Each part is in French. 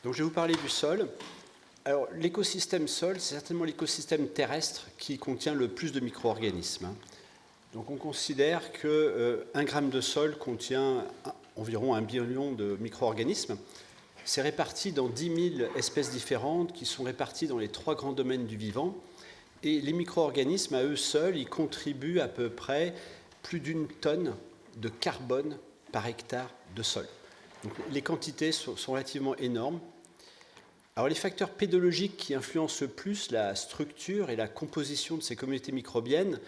Donc je vais vous parler du sol. Alors l'écosystème sol, c'est certainement l'écosystème terrestre qui contient le plus de micro-organismes. Donc on considère qu'un gramme de sol contient environ 1 billion de micro-organismes. C'est réparti dans 10 000 espèces différentes qui sont réparties dans les 3 grands domaines du vivant. Et les micro-organismes, à eux seuls, ils contribuent à peu près plus d'1 tonne de carbone par hectare de sol. Donc les quantités sont relativement énormes. Alors les facteurs pédologiques qui influencent le plus la structure et la composition de ces communautés microbiennes,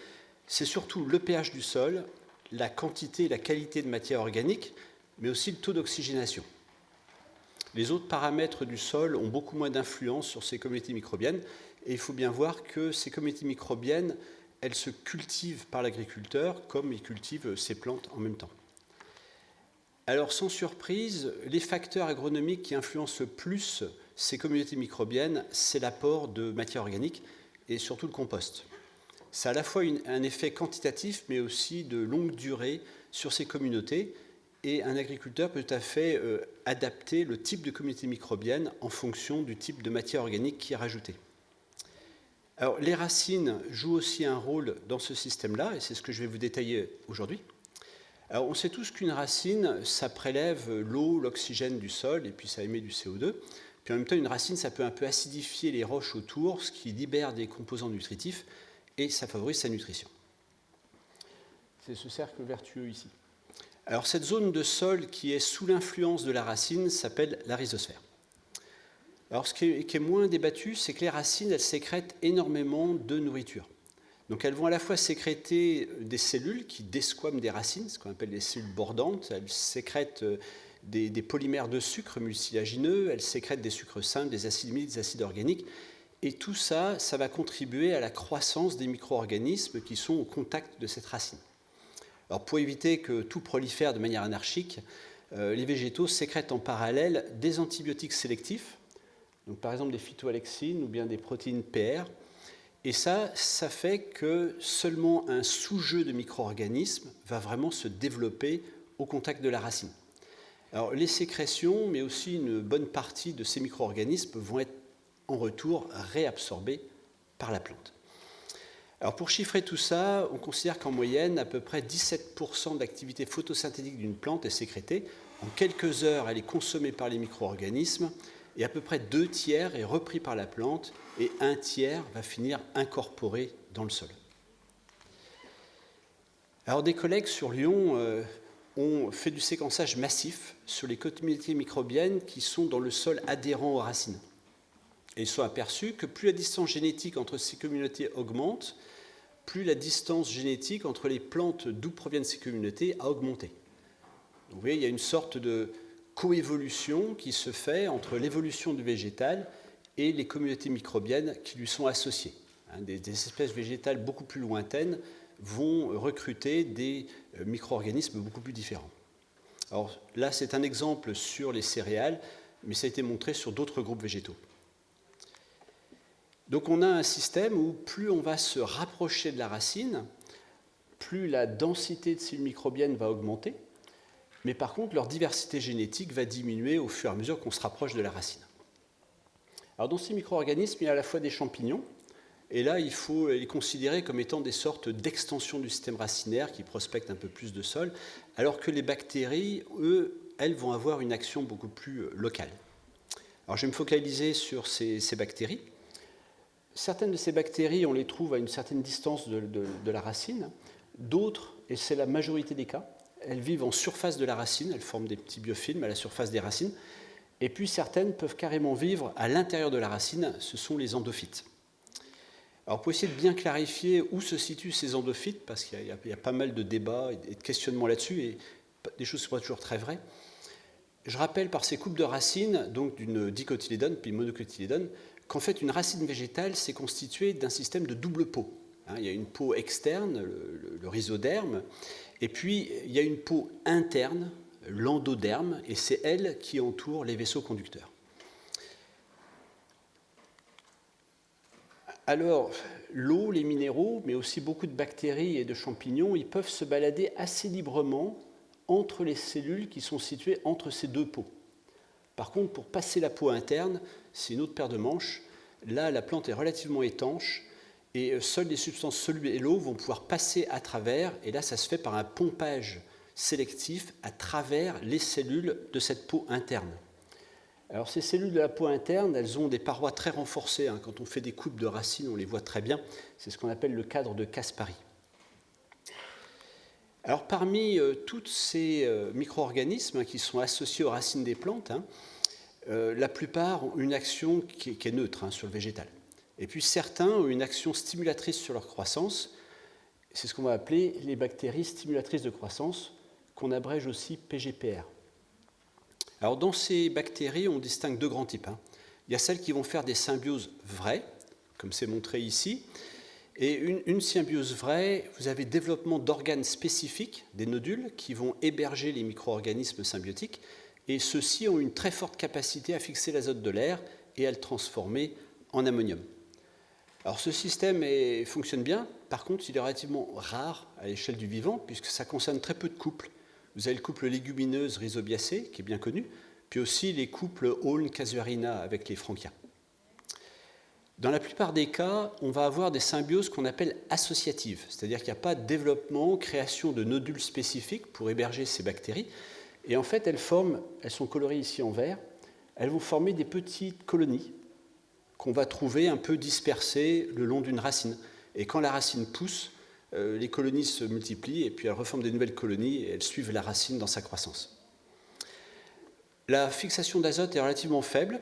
c'est surtout le pH du sol, la quantité et la qualité de matière organique, mais aussi le taux d'oxygénation. Les autres paramètres du sol ont beaucoup moins d'influence sur ces communautés microbiennes, et il faut bien voir que ces communautés microbiennes, elles se cultivent par l'agriculteur comme il cultive ses plantes en même temps. Alors sans surprise, les facteurs agronomiques qui influencent le plus ces communautés microbiennes, c'est l'apport de matière organique et surtout le compost. Ça a à la fois un effet quantitatif, mais aussi de longue durée sur ces communautés. Et un agriculteur peut tout à fait adapter le type de communauté microbienne en fonction du type de matière organique qui est rajoutée. Alors, les racines jouent aussi un rôle dans ce système-là, et c'est ce que je vais vous détailler aujourd'hui. Alors, on sait tous qu'une racine, ça prélève l'eau, l'oxygène du sol, et puis ça émet du CO2. Puis en même temps, une racine, ça peut un peu acidifier les roches autour, ce qui libère des composants nutritifs, et ça favorise sa nutrition. C'est ce cercle vertueux ici. Alors cette zone de sol qui est sous l'influence de la racine s'appelle la rhizosphère. Alors ce qui est moins débattu, c'est que les racines, elles sécrètent énormément de nourriture. Donc elles vont à la fois sécréter des cellules qui desquament des racines, ce qu'on appelle les cellules bordantes, elles sécrètent des polymères de sucre mucilagineux, elles sécrètent des sucres simples, des acides aminés, des acides organiques, et tout ça, ça va contribuer à la croissance des micro-organismes qui sont au contact de cette racine. Alors pour éviter que tout prolifère de manière anarchique, les végétaux sécrètent en parallèle des antibiotiques sélectifs, donc par exemple des phytoalexines ou bien des protéines PR, et ça fait que seulement un sous-jeu de micro-organismes va vraiment se développer au contact de la racine. Alors les sécrétions, mais aussi une bonne partie de ces micro-organismes vont être en retour réabsorbés par la plante. Alors pour chiffrer tout ça, on considère qu'en moyenne, à peu près 17% de l'activité photosynthétique d'une plante est sécrétée. En quelques heures, elle est consommée par les micro-organismes et à peu près 2/3 est repris par la plante et 1/3 va finir incorporé dans le sol. Alors des collègues sur Lyon ont fait du séquençage massif sur les communautés microbiennes qui sont dans le sol adhérent aux racines. Et ils sont aperçus que plus la distance génétique entre ces communautés augmente, plus la distance génétique entre les plantes d'où proviennent ces communautés a augmenté. Donc, vous voyez, il y a une sorte de coévolution qui se fait entre l'évolution du végétal et les communautés microbiennes qui lui sont associées. Des espèces végétales beaucoup plus lointaines vont recruter des micro-organismes beaucoup plus différents. Alors là, c'est un exemple sur les céréales, mais ça a été montré sur d'autres groupes végétaux. Donc on a un système où plus on va se rapprocher de la racine, plus la densité de cellules microbiennes va augmenter, mais par contre leur diversité génétique va diminuer au fur et à mesure qu'on se rapproche de la racine. Alors dans ces micro-organismes, il y a à la fois des champignons, et là il faut les considérer comme étant des sortes d'extensions du système racinaire qui prospectent un peu plus de sol, alors que les bactéries, elles vont avoir une action beaucoup plus locale. Alors je vais me focaliser sur ces bactéries. Certaines de ces bactéries, on les trouve à une certaine distance de la racine. D'autres, et c'est la majorité des cas, elles vivent en surface de la racine, elles forment des petits biofilms à la surface des racines. Et puis certaines peuvent carrément vivre à l'intérieur de la racine, ce sont les endophytes. Alors pour essayer de bien clarifier où se situent ces endophytes, parce qu'il y a pas mal de débats et de questionnements là-dessus, et des choses ne sont pas toujours très vraies, je rappelle par ces coupes de racines, donc d'une dicotylédone puis monocotylédone, qu'en fait, une racine végétale, c'est constitué d'un système de double peau. Il y a une peau externe, le rhizoderme, et puis il y a une peau interne, l'endoderme, et c'est elle qui entoure les vaisseaux conducteurs. Alors, l'eau, les minéraux, mais aussi beaucoup de bactéries et de champignons, ils peuvent se balader assez librement entre les cellules qui sont situées entre ces deux peaux. Par contre, pour passer la peau interne, c'est une autre paire de manches. Là, la plante est relativement étanche et seules les substances solubles et l'eau vont pouvoir passer à travers. Et là, ça se fait par un pompage sélectif à travers les cellules de cette peau interne. Alors, ces cellules de la peau interne, elles ont des parois très renforcées. Quand on fait des coupes de racines, on les voit très bien. C'est ce qu'on appelle le cadre de Caspary. Alors, parmi tous ces micro-organismes qui sont associés aux racines des plantes, la plupart ont une action qui est neutre sur le végétal. Et puis certains ont une action stimulatrice sur leur croissance. C'est ce qu'on va appeler les bactéries stimulatrices de croissance, qu'on abrège aussi PGPR. Alors dans ces bactéries, on distingue deux grands types. Il y a celles qui vont faire des symbioses vraies, comme c'est montré ici. Et une symbiose vraie, vous avez développement d'organes spécifiques, des nodules, qui vont héberger les micro-organismes symbiotiques. Et ceux-ci ont une très forte capacité à fixer l'azote de l'air et à le transformer en ammonium. Alors ce système fonctionne bien, par contre il est relativement rare à l'échelle du vivant, puisque ça concerne très peu de couples. Vous avez le couple légumineuse rhizobiacée, qui est bien connu, puis aussi les couples Aulne-Casuarina avec les Frankia. Dans la plupart des cas, on va avoir des symbioses qu'on appelle associatives, c'est-à-dire qu'il n'y a pas de développement, création de nodules spécifiques pour héberger ces bactéries. Et en fait, elles sont colorées ici en vert, elles vont former des petites colonies qu'on va trouver un peu dispersées le long d'une racine. Et quand la racine pousse, les colonies se multiplient et puis elles reforment des nouvelles colonies et elles suivent la racine dans sa croissance. La fixation d'azote est relativement faible.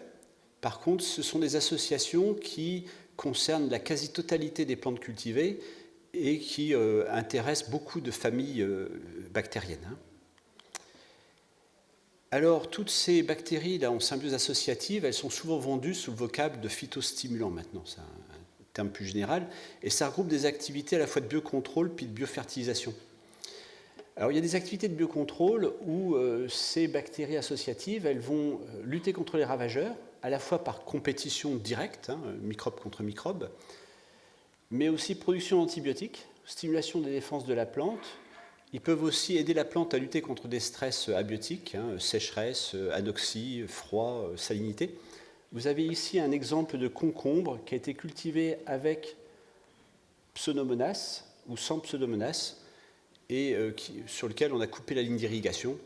Par contre, ce sont des associations qui concernent la quasi-totalité des plantes cultivées et qui intéressent beaucoup de familles bactériennes. Alors, toutes ces bactéries là, en symbiose associative, elles sont souvent vendues sous le vocable de phytostimulants maintenant, c'est un terme plus général, et ça regroupe des activités à la fois de biocontrôle puis de biofertilisation. Alors, il y a des activités de biocontrôle où ces bactéries associatives, elles vont lutter contre les ravageurs, à la fois par compétition directe, microbe contre microbe, mais aussi production d'antibiotiques, stimulation des défenses de la plante. Ils peuvent aussi aider la plante à lutter contre des stress abiotiques, sécheresse, anoxie, froid, salinité. Vous avez ici un exemple de concombre qui a été cultivé avec Pseudomonas ou sans Pseudomonas et sur lequel on a coupé la ligne d'irrigation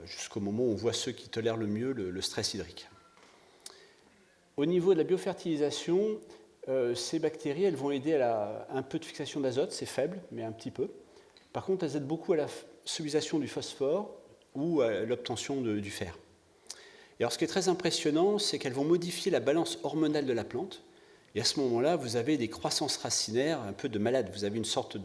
jusqu'au moment où on voit ceux qui tolèrent le mieux le stress hydrique. Au niveau de la biofertilisation, ces bactéries elles vont aider à un peu de fixation d'azote, c'est faible, mais un petit peu. Par contre, elles aident beaucoup à la solubilisation du phosphore ou à l'obtention du fer. Et alors, ce qui est très impressionnant, c'est qu'elles vont modifier la balance hormonale de la plante. Et à ce moment-là, vous avez des croissances racinaires un peu de malade. Vous avez une sorte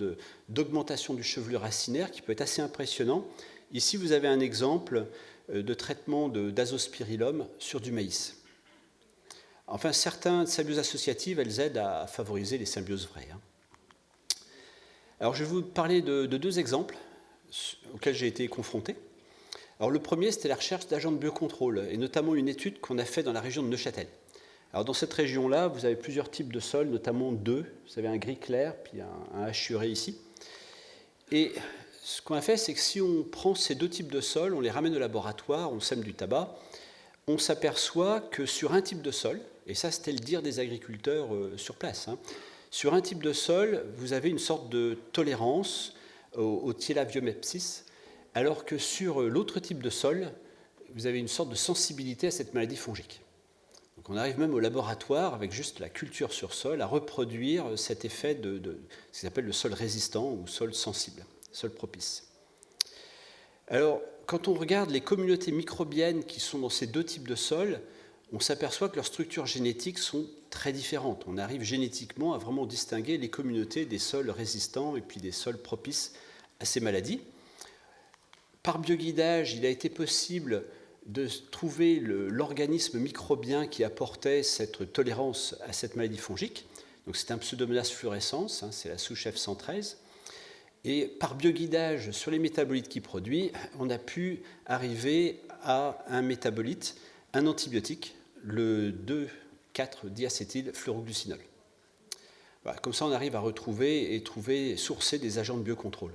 d'augmentation du chevelu racinaire qui peut être assez impressionnant. Ici, vous avez un exemple de traitement d'azospirillum sur du maïs. Enfin, certaines symbioses associatives, elles aident à favoriser les symbioses vraies. Alors, je vais vous parler de deux exemples auxquels j'ai été confronté. Alors, le premier, c'était la recherche d'agents de biocontrôle, et notamment une étude qu'on a faite dans la région de Neuchâtel. Alors, dans cette région-là, vous avez plusieurs types de sols, notamment deux. Vous avez un gris clair, puis un hachuré ici. Et ce qu'on a fait, c'est que si on prend ces deux types de sols, on les ramène au laboratoire, on sème du tabac, on s'aperçoit que sur un type de sol, et ça c'était le dire des agriculteurs sur place, sur un type de sol, vous avez une sorte de tolérance au Thielaviomepsis, alors que sur l'autre type de sol, vous avez une sorte de sensibilité à cette maladie fongique. Donc on arrive même au laboratoire, avec juste la culture sur sol, à reproduire cet effet de ce qu'on appelle le sol résistant ou sol sensible, sol propice. Alors, quand on regarde les communautés microbiennes qui sont dans ces deux types de sols, on s'aperçoit que leurs structures génétiques sont très différentes. On arrive génétiquement à vraiment distinguer les communautés des sols résistants et puis des sols propices à ces maladies. Par bioguidage, il a été possible de trouver l'organisme microbien qui apportait cette tolérance à cette maladie fongique. Donc c'est un Pseudomonas fluorescens, c'est la souche F113. Et par bioguidage sur les métabolites qu'il produit, on a pu arriver à un métabolite, un antibiotique, le 2,4-diacétylfluoroglucinol. Voilà, comme ça, on arrive à retrouver et sourcer des agents de biocontrôle.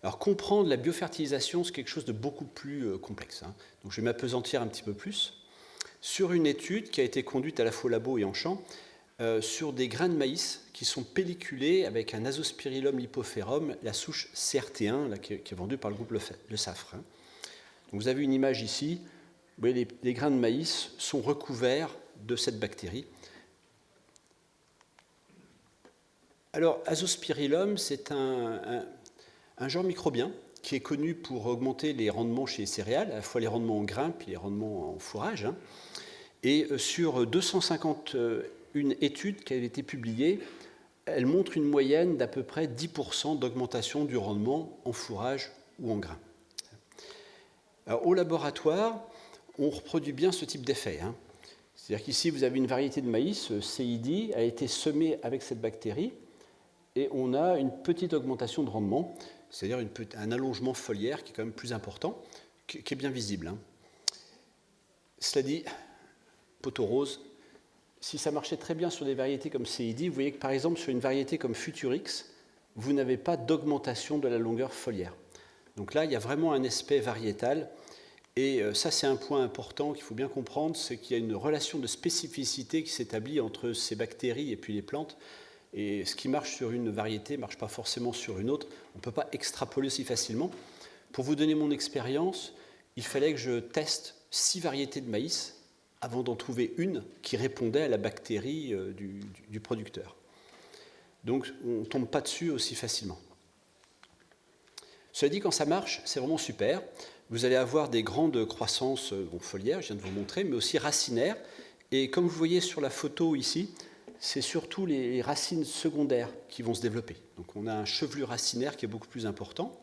Alors, comprendre la biofertilisation, c'est quelque chose de beaucoup plus complexe. Hein. Donc, je vais m'appesantir un petit peu plus sur une étude qui a été conduite à la fois au labo et en champ sur des grains de maïs qui sont pelliculés avec un Azospirillum lipophorum, la souche CRT1, là, qui est vendue par le groupe Le Safre. Hein. Donc, vous avez une image ici. Vous voyez, les grains de maïs sont recouverts de cette bactérie. Alors, Azospirillum, c'est un genre microbien qui est connu pour augmenter les rendements chez les céréales, à la fois les rendements en grains puis les rendements en fourrage. Hein. Et sur 251 études qui avaient été publiées, elle montre une moyenne d'à peu près 10% d'augmentation du rendement en fourrage ou en grains. Alors, au laboratoire, on reproduit bien ce type d'effet. Hein. C'est-à-dire qu'ici, vous avez une variété de maïs, CID, a été semée avec cette bactérie, et on a une petite augmentation de rendement, c'est-à-dire un allongement foliaire qui est quand même plus important, qui est bien visible. Hein. Cela dit, poteau rose, si ça marchait très bien sur des variétés comme CID, vous voyez que par exemple sur une variété comme Futurix, vous n'avez pas d'augmentation de la longueur foliaire. Donc là, il y a vraiment un aspect variétal, et ça c'est un point important qu'il faut bien comprendre, c'est qu'il y a une relation de spécificité qui s'établit entre ces bactéries et puis les plantes. Et ce qui marche sur une variété ne marche pas forcément sur une autre. On ne peut pas extrapoler aussi facilement. Pour vous donner mon expérience, il fallait que je teste 6 variétés de maïs avant d'en trouver une qui répondait à la bactérie du producteur. Donc on ne tombe pas dessus aussi facilement. Cela dit, quand ça marche, c'est vraiment super. Vous allez avoir des grandes croissances foliaires, je viens de vous montrer, mais aussi racinaires. Et comme vous voyez sur la photo ici, c'est surtout les racines secondaires qui vont se développer. Donc on a un chevelu racinaire qui est beaucoup plus important.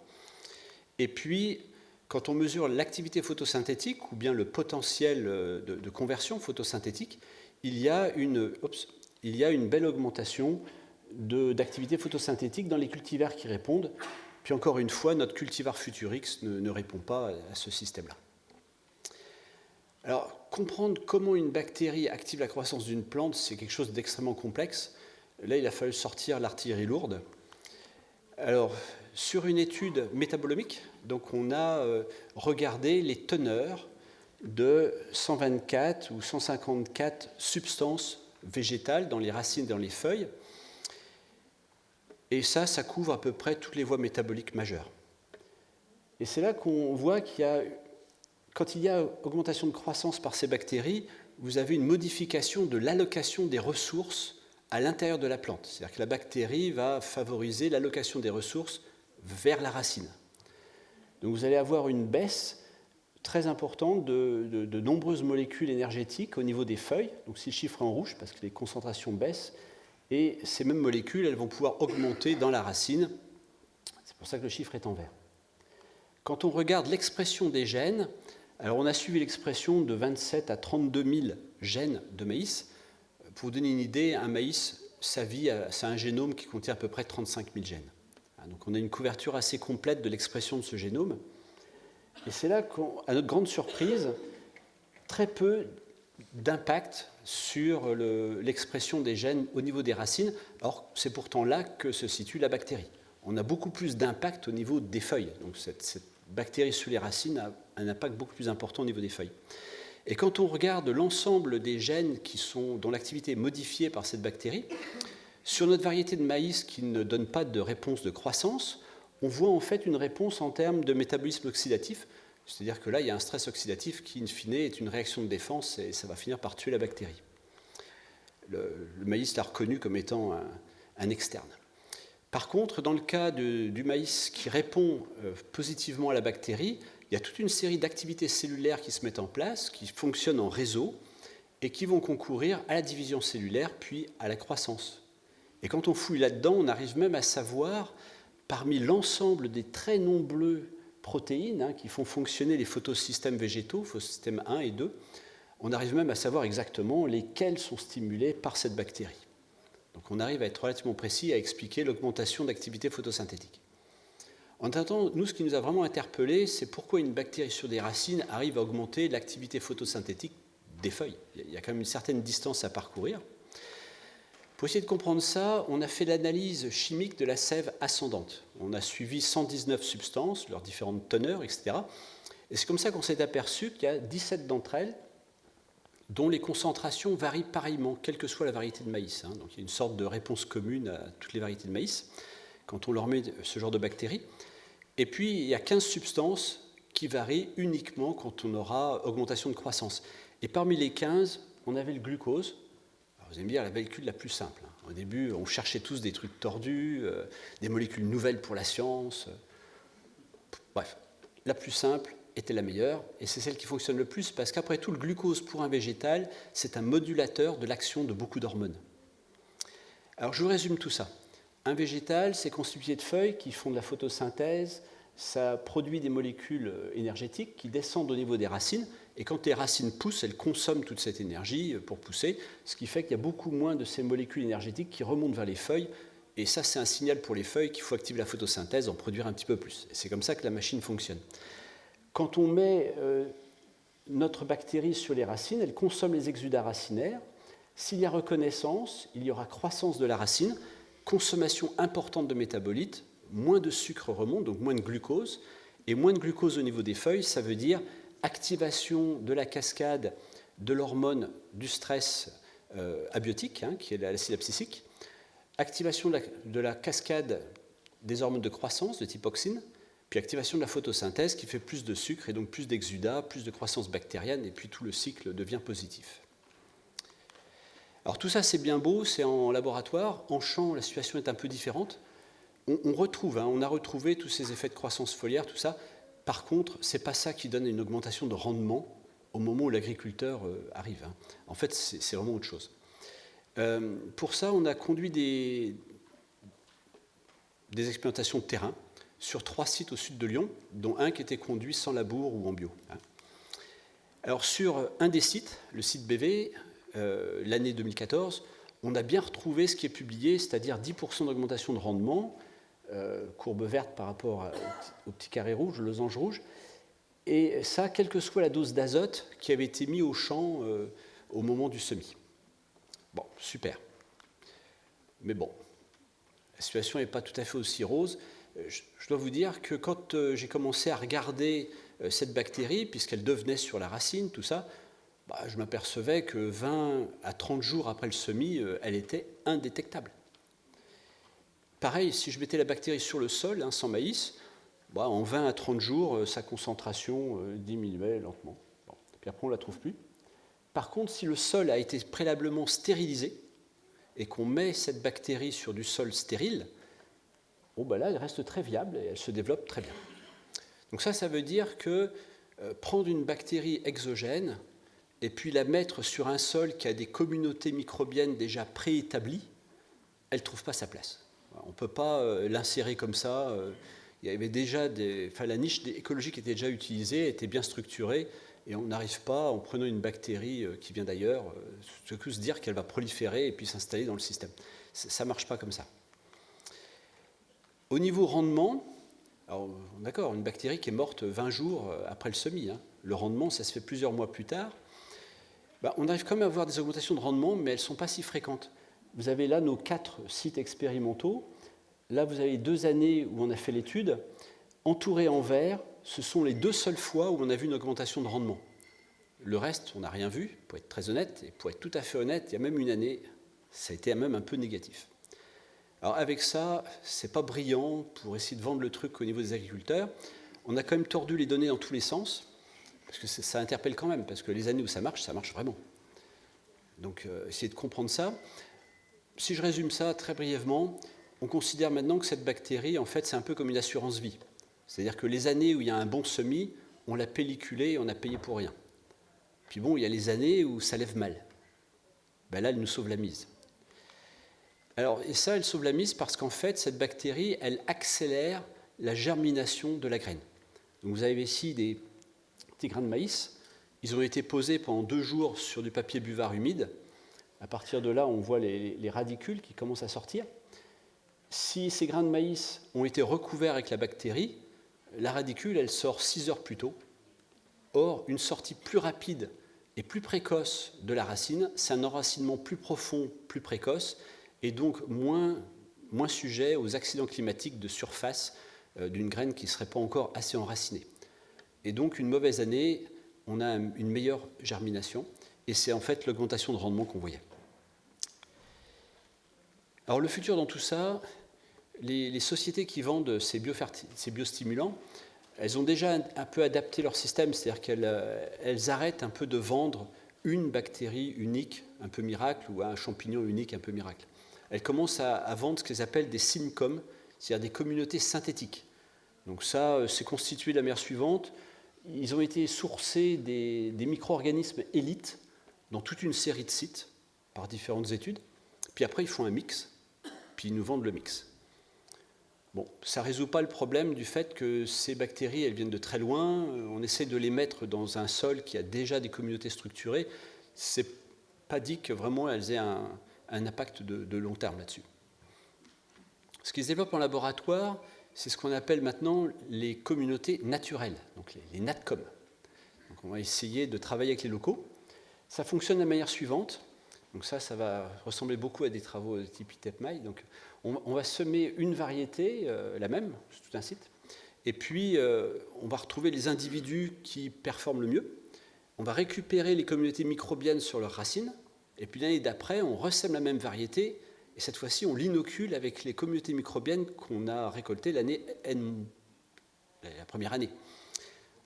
Et puis, quand on mesure l'activité photosynthétique ou bien le potentiel de conversion photosynthétique, il y a une belle augmentation d'activité photosynthétique dans les cultivars qui répondent. Puis encore une fois, notre cultivar Futurix ne répond pas à ce système-là. Alors, comprendre comment une bactérie active la croissance d'une plante, c'est quelque chose d'extrêmement complexe. Là, il a fallu sortir l'artillerie lourde. Alors, sur une étude métabolomique, donc on a regardé les teneurs de 124 ou 154 substances végétales dans les racines et dans les feuilles. Et ça couvre à peu près toutes les voies métaboliques majeures. Et c'est là qu'on voit qu'il y a, quand il y a augmentation de croissance par ces bactéries, vous avez une modification de l'allocation des ressources à l'intérieur de la plante. C'est-à-dire que la bactérie va favoriser l'allocation des ressources vers la racine. Donc vous allez avoir une baisse très importante de nombreuses molécules énergétiques au niveau des feuilles. Donc si le chiffre est en rouge, parce que les concentrations baissent, et ces mêmes molécules, elles vont pouvoir augmenter dans la racine. C'est pour ça que le chiffre est en vert. Quand on regarde l'expression des gènes, alors on a suivi l'expression de 27 à 32 000 gènes de maïs. Pour vous donner une idée, un maïs, ça a un génome qui contient à peu près 35 000 gènes. Donc on a une couverture assez complète de l'expression de ce génome. Et c'est là qu'à notre grande surprise, très peu d'impact sur l'expression des gènes au niveau des racines. Or, c'est pourtant là que se situe la bactérie. On a beaucoup plus d'impact au niveau des feuilles. Donc cette bactérie sur les racines a un impact beaucoup plus important au niveau des feuilles. Et quand on regarde l'ensemble des gènes dont l'activité est modifiée par cette bactérie, sur notre variété de maïs qui ne donne pas de réponse de croissance, on voit en fait une réponse en termes de métabolisme oxydatif. C'est-à-dire que là, il y a un stress oxydatif qui, in fine, est une réaction de défense et ça va finir par tuer la bactérie. Le maïs l'a reconnu comme étant un externe. Par contre, dans le cas du maïs qui répond positivement à la bactérie, il y a toute une série d'activités cellulaires qui se mettent en place, qui fonctionnent en réseau et qui vont concourir à la division cellulaire puis à la croissance. Et quand on fouille là-dedans, on arrive même à savoir, parmi l'ensemble des très nombreux protéines qui font fonctionner les photosystèmes végétaux, photosystèmes 1 et 2, on arrive même à savoir exactement lesquels sont stimulés par cette bactérie. Donc on arrive à être relativement précis, à expliquer l'augmentation d'activité photosynthétique. En attendant, nous, ce qui nous a vraiment interpellés, c'est pourquoi une bactérie sur des racines arrive à augmenter l'activité photosynthétique des feuilles. Il y a quand même une certaine distance à parcourir. Pour essayer de comprendre ça, on a fait l'analyse chimique de la sève ascendante. On a suivi 119 substances, leurs différentes teneurs, etc. Et c'est comme ça qu'on s'est aperçu qu'il y a 17 d'entre elles dont les concentrations varient pareillement, quelle que soit la variété de maïs. Donc il y a une sorte de réponse commune à toutes les variétés de maïs quand on leur met ce genre de bactéries. Et puis il y a 15 substances qui varient uniquement quand on aura augmentation de croissance. Et parmi les 15, on avait le glucose. Alors vous allez me dire la molécule la plus simple. Au début, on cherchait tous des trucs tordus, des molécules nouvelles pour la science. Bref, la plus simple était la meilleure, et c'est celle qui fonctionne le plus, parce qu'après tout, le glucose pour un végétal, c'est un modulateur de l'action de beaucoup d'hormones. Alors je vous résume tout ça. Un végétal, c'est constitué de feuilles qui font de la photosynthèse, ça produit des molécules énergétiques qui descendent au niveau des racines, et quand les racines poussent, elles consomment toute cette énergie pour pousser, ce qui fait qu'il y a beaucoup moins de ces molécules énergétiques qui remontent vers les feuilles, et ça c'est un signal pour les feuilles qu'il faut activer la photosynthèse, en produire un petit peu plus. Et c'est comme ça que la machine fonctionne. Quand on met notre bactérie sur les racines, elle consomme les exudats racinaires. S'il y a reconnaissance, il y aura croissance de la racine, consommation importante de métabolites, moins de sucre remonte, donc moins de glucose, et moins de glucose au niveau des feuilles, ça veut dire activation de la cascade de l'hormone du stress abiotique, qui est l'acide abscisique, activation de la cascade des hormones de croissance de type auxine, puis activation de la photosynthèse qui fait plus de sucre et donc plus d'exudats, plus de croissance bactérienne, et puis tout le cycle devient positif. Alors tout ça c'est bien beau, c'est en laboratoire. En champ, la situation est un peu différente. On a retrouvé tous ces effets de croissance foliaire, tout ça. Par contre, ce n'est pas ça qui donne une augmentation de rendement au moment où l'agriculteur arrive. En fait, c'est vraiment autre chose. Pour ça, on a conduit des expérimentations de terrain sur 3 sites au sud de Lyon, dont un qui était conduit sans labour ou en bio. Alors sur un des sites, le site BV, l'année 2014, on a bien retrouvé ce qui est publié, c'est-à-dire 10% d'augmentation de rendement, courbe verte par rapport au petit carré rouge, le losange rouge, et ça, quelle que soit la dose d'azote qui avait été mise au champ au moment du semis. Bon, super. Mais bon, la situation n'est pas tout à fait aussi rose. Je dois vous dire que quand j'ai commencé à regarder cette bactérie, puisqu'elle devenait sur la racine, tout ça, je m'apercevais que 20 à 30 jours après le semis, elle était indétectable. Pareil, si je mettais la bactérie sur le sol, sans maïs, en 20 à 30 jours, sa concentration diminuait lentement. Bon. Puis après, on ne la trouve plus. Par contre, si le sol a été préalablement stérilisé et qu'on met cette bactérie sur du sol stérile, là, elle reste très viable et elle se développe très bien. Donc ça veut dire que prendre une bactérie exogène et puis la mettre sur un sol qui a des communautés microbiennes déjà préétablies, elle ne trouve pas sa place. On ne peut pas l'insérer comme ça. Il y avait déjà la niche écologique était déjà utilisée, était bien structurée, et on n'arrive pas, en prenant une bactérie qui vient d'ailleurs, se dire qu'elle va proliférer et puis s'installer dans le système. Ça ne marche pas comme ça. Au niveau rendement, alors, d'accord, une bactérie qui est morte 20 jours après le semis, le rendement, ça se fait plusieurs mois plus tard, on arrive quand même à avoir des augmentations de rendement, mais elles ne sont pas si fréquentes. Vous avez là nos 4 sites expérimentaux. Là, vous avez 2 années où on a fait l'étude. Entouré en vert, ce sont les 2 seules fois où on a vu une augmentation de rendement. Le reste, on n'a rien vu, pour être très honnête. Et pour être tout à fait honnête, il y a même une année, ça a été même un peu négatif. Alors avec ça, c'est pas brillant pour essayer de vendre le truc au niveau des agriculteurs. On a quand même tordu les données dans tous les sens, parce que ça interpelle quand même, parce que les années où ça marche vraiment. Donc essayez de comprendre ça. Si je résume ça très brièvement, on considère maintenant que cette bactérie, en fait, c'est un peu comme une assurance vie. C'est-à-dire que les années où il y a un bon semis, on l'a pelliculé et on a payé pour rien. Puis bon, il y a les années où ça lève mal. Là, elle nous sauve la mise. Alors, et ça, elle sauve la mise parce qu'en fait, cette bactérie, elle accélère la germination de la graine. Donc vous avez ici des petits grains de maïs. Ils ont été posés pendant 2 jours sur du papier buvard humide. À partir de là, on voit les radicules qui commencent à sortir. Si ces grains de maïs ont été recouverts avec la bactérie, la radicule, elle sort 6 heures plus tôt. Or, une sortie plus rapide et plus précoce de la racine, c'est un enracinement plus profond, plus précoce, et donc moins sujet aux accidents climatiques de surface d'une graine qui ne serait pas encore assez enracinée. Et donc une mauvaise année, on a une meilleure germination, et c'est en fait l'augmentation de rendement qu'on voyait. Alors le futur dans tout ça, les sociétés qui vendent ces biostimulants, elles ont déjà un peu adapté leur système, c'est-à-dire qu'elles arrêtent un peu de vendre une bactérie unique, un peu miracle, ou un champignon unique, un peu miracle. Elles commencent à vendre ce qu'elles appellent des SynCom, c'est-à-dire des communautés synthétiques. Donc ça, c'est constitué de la manière suivante. Ils ont été sourcés des micro-organismes élites dans toute une série de sites, par différentes études. Puis après, ils font un mix, puis ils nous vendent le mix. Bon, ça ne résout pas le problème du fait que ces bactéries, elles viennent de très loin. On essaie de les mettre dans un sol qui a déjà des communautés structurées. Ce n'est pas dit que vraiment elles aient un impact de long terme là-dessus. Ce qui se développe en laboratoire, c'est ce qu'on appelle maintenant les communautés naturelles, donc les NatCom. Donc on va essayer de travailler avec les locaux. Ça fonctionne de la manière suivante. Donc ça va ressembler beaucoup à des travaux de type ITEPMAI. Donc on va semer une variété, la même, c'est tout un site, et puis on va retrouver les individus qui performent le mieux. On va récupérer les communautés microbiennes sur leurs racines, et puis l'année d'après, on ressème la même variété, et cette fois-ci, on l'inocule avec les communautés microbiennes qu'on a récoltées l'année N, la première année.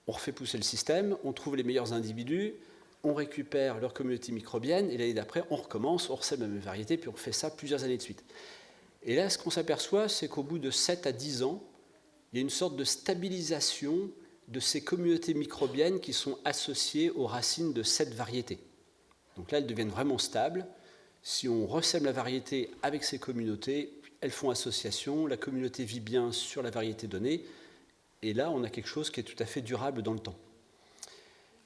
On refait pousser le système, on trouve les meilleurs individus, on récupère leur communauté microbienne, et l'année d'après, on recommence, on ressème la même variété, puis on fait ça plusieurs années de suite. Et là, ce qu'on s'aperçoit, c'est qu'au bout de 7 à 10 ans, il y a une sorte de stabilisation de ces communautés microbiennes qui sont associées aux racines de cette variété. Donc là, elles deviennent vraiment stables. Si on ressème la variété avec ces communautés, elles font association, la communauté vit bien sur la variété donnée, et là, on a quelque chose qui est tout à fait durable dans le temps.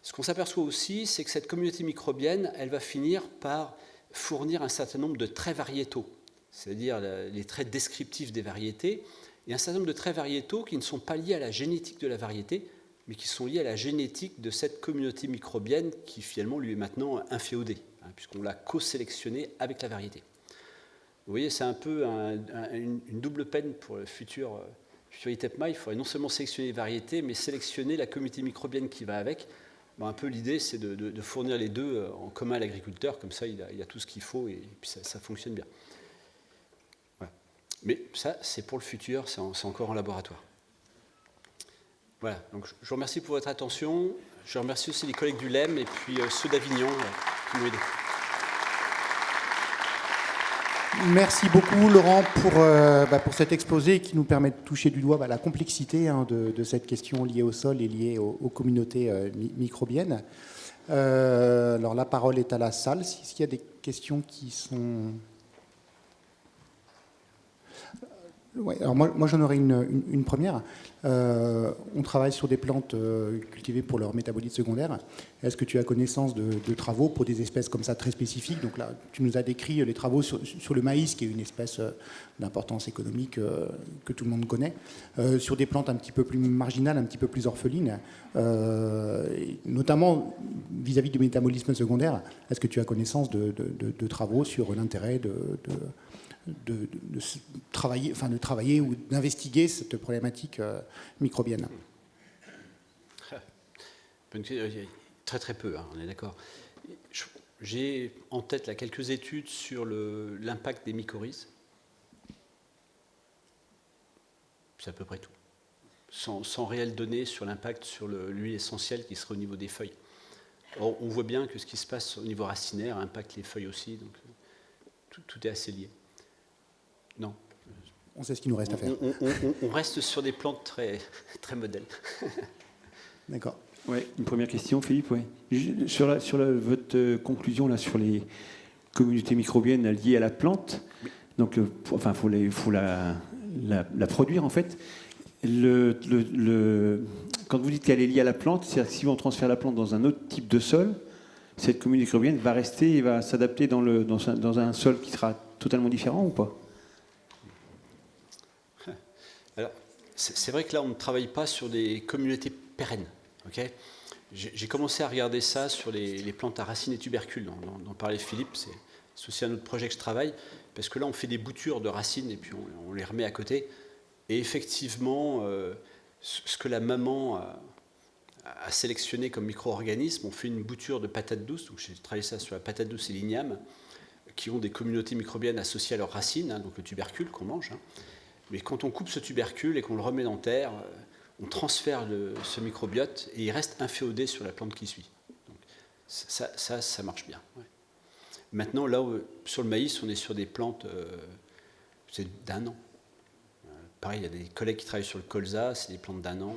Ce qu'on s'aperçoit aussi, c'est que cette communauté microbienne, elle va finir par fournir un certain nombre de traits variétaux, c'est-à-dire les traits descriptifs des variétés, et un certain nombre de traits variétaux qui ne sont pas liés à la génétique de la variété, mais qui sont liés à la génétique de cette communauté microbienne qui finalement lui est maintenant inféodée, puisqu'on l'a co-sélectionnée avec la variété. Vous voyez, c'est un peu une double peine pour le futur ITEPMAI. Il faudrait non seulement sélectionner les variétés, mais sélectionner la communauté microbienne qui va avec. Un peu l'idée, c'est de fournir les deux en commun à l'agriculteur, comme ça il a tout ce qu'il faut et puis ça fonctionne bien. Voilà. Mais ça, c'est pour le futur, c'est encore en laboratoire. Voilà, donc je vous remercie pour votre attention. Je remercie aussi les collègues du LEM et puis ceux d'Avignon qui m'ont aidé. Merci beaucoup Laurent pour cet exposé qui nous permet de toucher du doigt la complexité de cette question liée au sol et liée aux communautés microbiennes. Alors la parole est à la salle. S'il y a des questions qui sont... Ouais, alors moi j'en aurais une première. On travaille sur des plantes cultivées pour leur métabolite secondaire. Est-ce que tu as connaissance de travaux pour des espèces comme ça très spécifiques? Donc là, tu nous as décrit les travaux sur le maïs, qui est une espèce d'importance économique que tout le monde connaît, sur des plantes un petit peu plus marginales, un petit peu plus orphelines, notamment vis-à-vis du métabolisme secondaire. Est-ce que tu as connaissance de travaux sur l'intérêt de travailler ou d'investiguer cette problématique microbienne? Très très peu, on est d'accord. J'ai en tête là, quelques études sur l'impact des mycorhizes. C'est à peu près tout. Sans réelles données sur l'impact sur l'huile essentielle qui serait au niveau des feuilles. Or, on voit bien que ce qui se passe au niveau racinaire impacte les feuilles aussi, donc tout est assez lié. Non. On sait ce qu'il nous reste à faire. On reste sur des plantes très, très modèles. D'accord. Ouais, une première question, Philippe. Ouais. Sur votre conclusion là, sur les communautés microbiennes liées à la plante, oui. Donc, faut la produire en fait. Quand vous dites qu'elle est liée à la plante, c'est-à-dire que si on transfère la plante dans un autre type de sol, cette communauté microbienne va rester et va s'adapter dans un sol qui sera totalement différent ou pas? Alors, c'est vrai que là, on ne travaille pas sur des communautés pérennes. Okay, j'ai commencé à regarder ça sur les plantes à racines et tubercules, dont parlait Philippe. C'est aussi un autre projet que je travaille, parce que là, on fait des boutures de racines et puis on les remet à côté. Et effectivement, ce que la maman a sélectionné comme micro-organisme, on fait une bouture de patates douces. Donc j'ai travaillé ça sur la patate douce et l'igname, qui ont des communautés microbiennes associées à leurs racines, hein, donc le tubercule qu'on mange. Hein. Mais quand on coupe ce tubercule et qu'on le remet dans terre, on transfère ce microbiote et il reste inféodé sur la plante qui suit. Donc ça marche bien. Ouais. Maintenant, là, sur le maïs, on est sur des plantes c'est d'1 an. Pareil, il y a des collègues qui travaillent sur le colza, c'est des plantes d'1 an.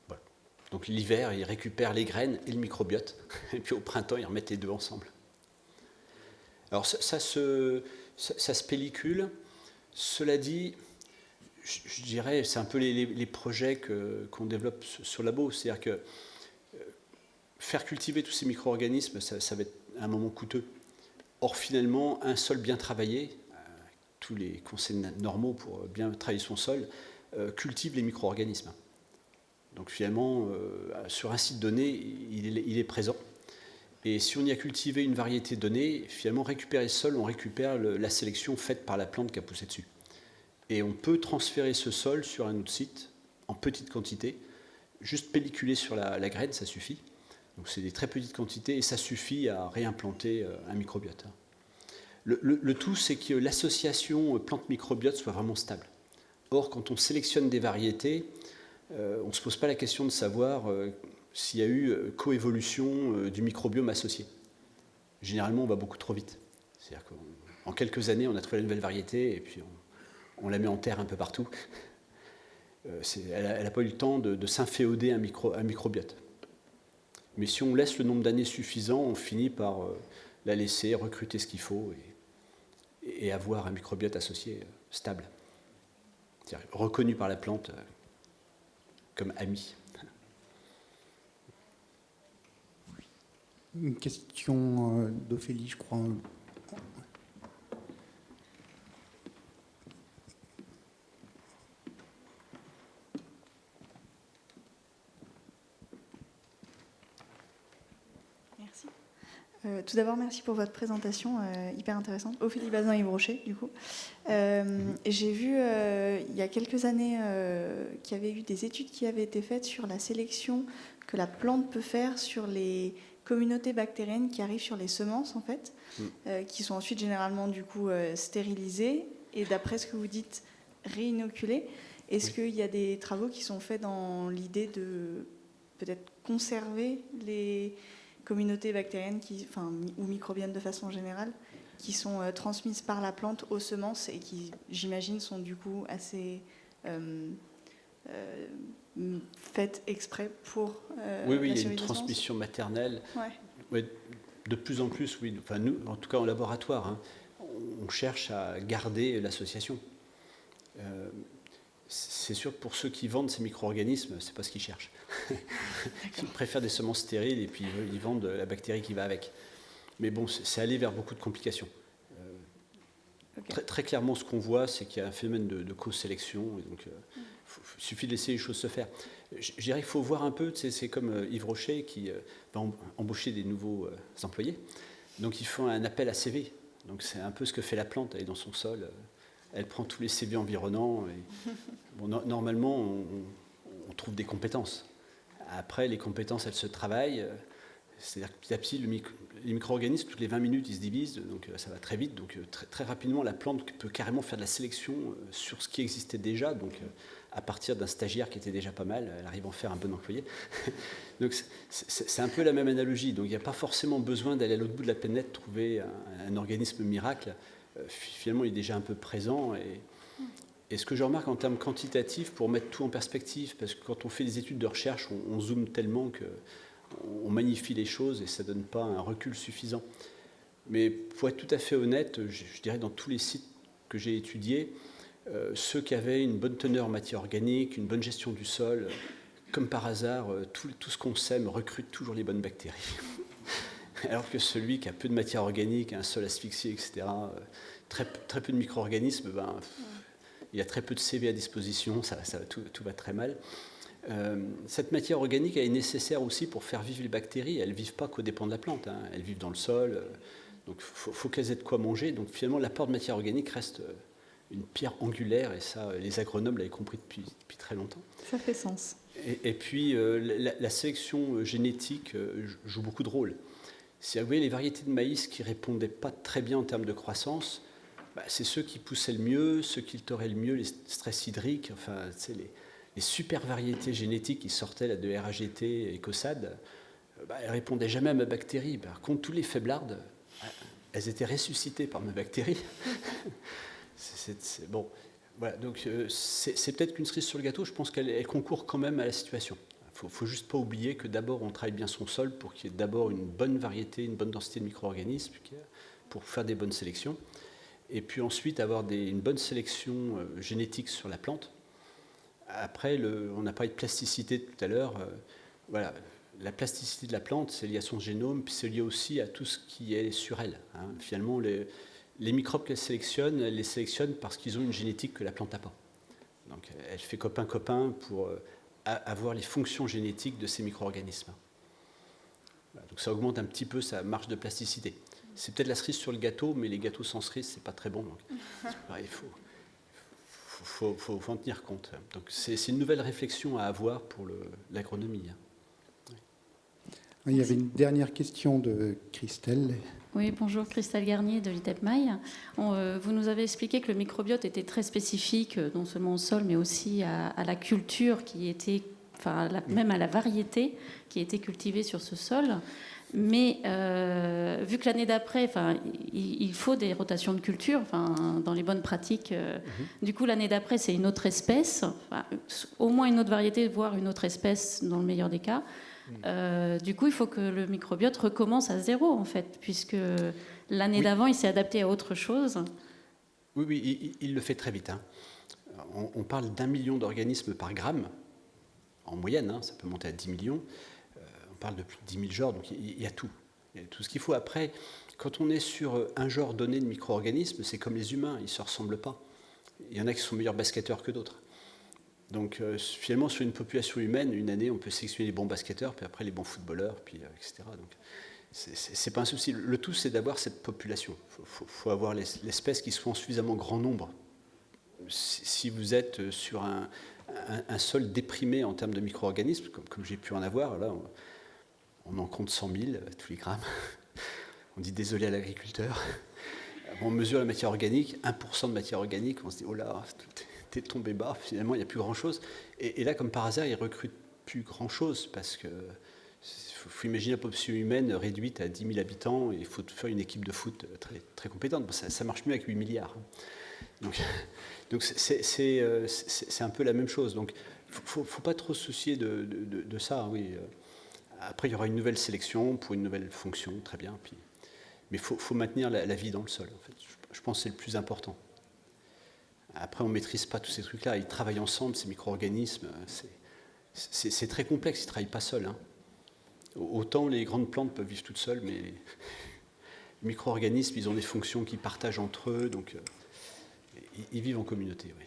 Voilà. Donc l'hiver, ils récupèrent les graines et le microbiote, et puis au printemps, ils remettent les deux ensemble. Alors ça se pellicule. Cela dit, je dirais, c'est un peu les projets qu'on développe sur le labo, c'est-à-dire que faire cultiver tous ces micro-organismes, ça va être un moment coûteux. Or, finalement, un sol bien travaillé, tous les conseils normaux pour bien travailler son sol, cultive les micro-organismes. Donc, finalement, sur un site donné, il est présent. Et si on y a cultivé une variété donnée, finalement, récupérer le sol, on récupère la sélection faite par la plante qui a poussé dessus. Et on peut transférer ce sol sur un autre site, en petite quantité, juste pelliculer sur la graine, ça suffit. Donc c'est des très petites quantités et ça suffit à réimplanter un microbiote. Le tout, c'est que l'association plante-microbiote soit vraiment stable. Or, quand on sélectionne des variétés, on ne se pose pas la question de savoir s'il y a eu coévolution du microbiome associé. Généralement, on va beaucoup trop vite. C'est-à-dire qu'en quelques années, on a trouvé une nouvelle variété et puis on la met en terre un peu partout. Elle n'a pas eu le temps de s'inféoder un microbiote. Mais si on laisse le nombre d'années suffisant, on finit par la laisser, recruter ce qu'il faut et avoir un microbiote associé stable. C'est-à-dire reconnu par la plante comme ami. Une question d'Ophélie, je crois. Merci. Tout d'abord, merci pour votre présentation hyper intéressante. Ophélie Bazin, Yves Rocher, du coup. J'ai vu il y a quelques années qu'il y avait eu des études qui avaient été faites sur la sélection que la plante peut faire sur les communautés bactériennes qui arrivent sur les semences, en fait, qui sont ensuite généralement, du coup, stérilisées et, d'après ce que vous dites, réinoculées. Est-ce qu'il y a des travaux qui sont faits dans l'idée de peut-être conserver les communautés bactériennes ou microbiennes de façon générale, qui sont transmises par la plante aux semences et qui, j'imagine, sont du coup assez faites exprès pour oui, il y a une transmission maternelle. Ouais. Ouais, de plus en plus, oui. Enfin, nous, en tout cas en laboratoire, hein, on cherche à garder l'association. C'est sûr que pour ceux qui vendent ces micro-organismes, c'est pas ce qu'ils cherchent. Ils préfèrent des semences stériles et puis ils vendent la bactérie qui va avec. Mais bon, c'est aller vers beaucoup de complications. Okay. Très clairement, ce qu'on voit, c'est qu'il y a un phénomène de co-sélection. Et donc, il suffit de laisser les choses se faire. Je dirais qu'il faut voir un peu, c'est comme Yves Rocher qui va embaucher des nouveaux employés. Donc, ils font un appel à CV. Donc, c'est un peu ce que fait la plante. Elle est dans son sol. Elle prend tous les CV environnants. Et, bon, normalement, on trouve des compétences. Après, les compétences, elles se travaillent. C'est-à-dire que petit à petit, les micro-organismes, toutes les 20 minutes, ils se divisent. Donc, ça va très vite. Donc, très rapidement, la plante peut carrément faire de la sélection sur ce qui existait déjà. Donc, à partir d'un stagiaire qui était déjà pas mal, elle arrive à en faire un bon employé. Donc, c'est un peu la même analogie. Donc, il n'y a pas forcément besoin d'aller à l'autre bout de la planète trouver un organisme miracle. Finalement, il est déjà un peu présent. Et ce que je remarque en termes quantitatifs, pour mettre tout en perspective, parce que quand on fait des études de recherche, on zoome tellement qu'on magnifie les choses et ça ne donne pas un recul suffisant. Mais pour être tout à fait honnête, je dirais dans tous les sites que j'ai étudiés, ceux qui avaient une bonne teneur en matière organique, une bonne gestion du sol, comme par hasard, tout ce qu'on sème recrute toujours les bonnes bactéries. Alors que celui qui a peu de matière organique, un sol asphyxié, etc., très peu de micro-organismes, il a très peu de CV à disposition, tout va très mal. Cette matière organique elle est nécessaire aussi pour faire vivre les bactéries. Elles ne vivent pas qu'aux dépens de la plante, hein. Elles vivent dans le sol. Donc il faut qu'elles aient de quoi manger. Donc finalement, l'apport de matière organique reste une pierre angulaire, et ça, les agronomes l'avaient compris depuis très longtemps. Ça fait sens. Et puis, la sélection génétique joue beaucoup de rôle. Si vous voyez les variétés de maïs qui ne répondaient pas très bien en termes de croissance, c'est ceux qui poussaient le mieux, ceux qui toléraient le mieux les stress hydriques, enfin, les super variétés génétiques qui sortaient là, de RAGT et COSAD, elles ne répondaient jamais à ma bactérie. Par contre, tous les faiblardes, elles étaient ressuscitées par ma bactérie. Bon, voilà, donc c'est peut-être qu'une cerise sur le gâteau, je pense qu'elle concourt quand même à la situation. Il ne faut juste pas oublier que d'abord on travaille bien son sol pour qu'il y ait d'abord une bonne variété, une bonne densité de micro-organismes pour faire des bonnes sélections. Et puis ensuite avoir une bonne sélection génétique sur la plante. Après, on a parlé de plasticité tout à l'heure. Voilà, la plasticité de la plante, c'est lié à son génome, puis c'est lié aussi à tout ce qui est sur elle. Hein. Finalement, les microbes qu'elle sélectionne, elle les sélectionne parce qu'ils ont une génétique que la plante n'a pas. Donc elle fait copain-copain pour avoir les fonctions génétiques de ces micro-organismes. Voilà, donc ça augmente un petit peu sa marge de plasticité. C'est peut-être la cerise sur le gâteau, mais les gâteaux sans cerise, c'est pas très bon. Donc il faut en tenir compte. Donc c'est une nouvelle réflexion à avoir pour l'agronomie. Il y avait une dernière question de Christelle. Oui, bonjour, Christelle Garnier de l'ITEP-MAI. Vous nous avez expliqué que le microbiote était très spécifique, non seulement au sol, mais aussi à la culture qui était, même à la variété qui était cultivée sur ce sol. Mais vu que l'année d'après, il faut des rotations de culture, dans les bonnes pratiques, du coup l'année d'après c'est une autre espèce, au moins une autre variété, voire une autre espèce dans le meilleur des cas. Du coup, il faut que le microbiote recommence à zéro, en fait, puisque l'année d'avant, il s'est adapté à autre chose. Oui, il le fait très vite. Hein. On parle d'1 million d'organismes par gramme, en moyenne, hein, ça peut monter à 10 millions. On parle de plus de 10 000 genres, donc il y a tout. Il y a tout ce qu'il faut. Après, quand on est sur un genre donné de micro-organismes, c'est comme les humains, ils ne se ressemblent pas. Il y en a qui sont meilleurs basketteurs que d'autres. Donc finalement, sur une population humaine, une année, on peut sélectionner les bons basketteurs, puis après les bons footballeurs, puis, etc. Donc c'est pas un souci. Le tout, c'est d'avoir cette population. Il faut avoir l'espèce qui soit en suffisamment grand nombre. Si vous êtes sur un sol déprimé en termes de micro-organismes, comme j'ai pu en avoir, là, on en compte 100 000 tous les grammes. On dit désolé à l'agriculteur. On mesure la matière organique, 1% de matière organique, on se dit oh là, t'es tombé bas, finalement il n'y a plus grand-chose. Et là, comme par hasard, ils ne recrutent plus grand-chose parce que faut imaginer la population humaine réduite à 10 000 habitants et il faut faire une équipe de foot très, très compétente. Bon, ça marche mieux avec 8 milliards. Donc c'est un peu la même chose. Donc il ne faut pas trop se soucier de ça. Oui. Après, il y aura une nouvelle sélection pour une nouvelle fonction, très bien. Mais il faut maintenir la vie dans le sol. En fait. Je pense que c'est le plus important. Après, on ne maîtrise pas tous ces trucs-là. Ils travaillent ensemble, ces micro-organismes. C'est très complexe, ils ne travaillent pas seuls. Hein. Autant les grandes plantes peuvent vivre toutes seules, mais les micro-organismes, ils ont des fonctions qu'ils partagent entre eux. Donc, ils vivent en communauté. Oui,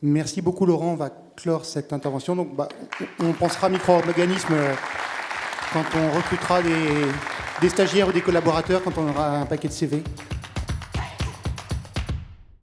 Merci beaucoup, Laurent. On va clore cette intervention. Donc, on pensera micro-organismes quand on recrutera des stagiaires ou des collaborateurs, quand on aura un paquet de CV.